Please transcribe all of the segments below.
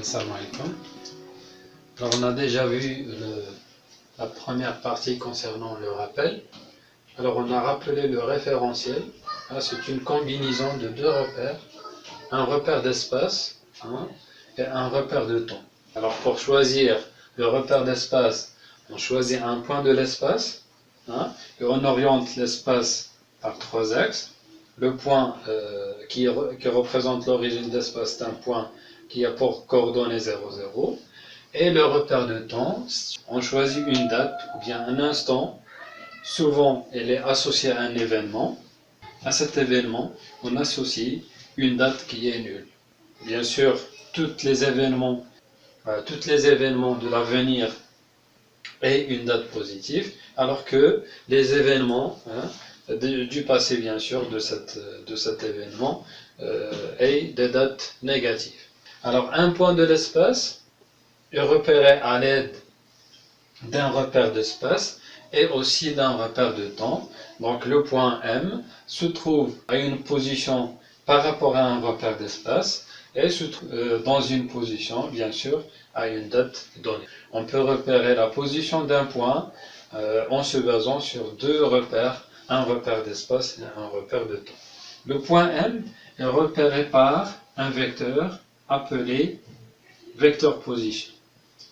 Assalamu alaikum. Alors on a déjà vu la première partie concernant le rappel. Alors on a rappelé le référentiel. C'est une combinaison de deux repères, un repère d'espace et un repère de temps. Alors pour choisir le repère d'espace, on choisit un point de l'espace et on oriente l'espace par trois axes. Le point qui représente l'origine d'espace, c'est un point qui a pour coordonnées 0, 0. Et le repère de temps, on choisit une date ou bien un instant. Souvent, elle est associée à un événement. À cet événement, on associe une date qui est nulle. Bien sûr, tous les événements de l'avenir aient une date positive, alors que les événements du passé, bien sûr, de cet événement, aient des dates négatives. Alors, un point de l'espace est repéré à l'aide d'un repère d'espace et aussi d'un repère de temps. Donc, le point M se trouve à une position par rapport à un repère d'espace et se trouve dans une position, bien sûr, à une date donnée. On peut repérer la position d'un point en se basant sur deux repères, un repère d'espace et un repère de temps. Le point M est repéré par un vecteur appelé vecteur position.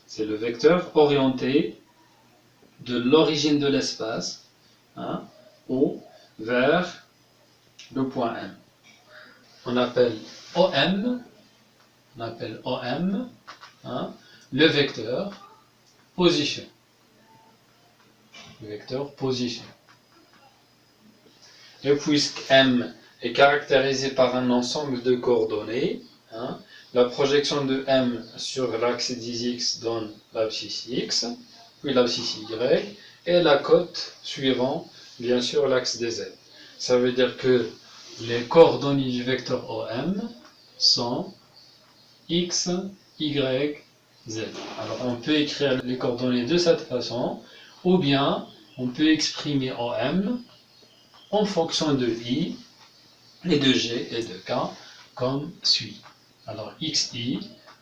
C'est le vecteur orienté de l'origine de l'espace vers le point M. On appelle OM le vecteur position. Le vecteur position. Et puisque M est caractérisé par un ensemble de coordonnées, la projection de M sur l'axe des X donne l'abscisse X, puis l'abscisse Y, et la cote suivant, bien sûr, l'axe des Z. Ça veut dire que les coordonnées du vecteur OM sont X, Y, Z. Alors on peut écrire les coordonnées de cette façon, ou bien on peut exprimer OM en fonction de I, et de G et de K, comme suit. Alors XI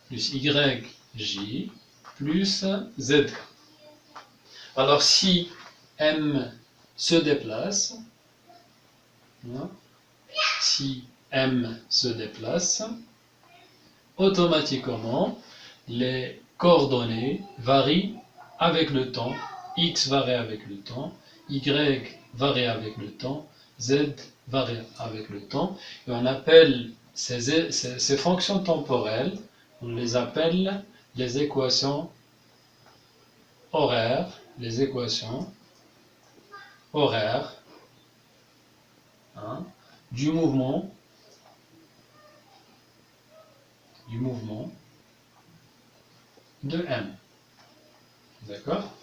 plus YJ plus ZK. Alors si M se déplace, automatiquement les coordonnées varient avec le temps. X varie avec le temps, Y varie avec le temps, Z varie avec le temps, et on appelle ces fonctions temporelles, on les appelle les équations horaires, du mouvement de M. D'accord?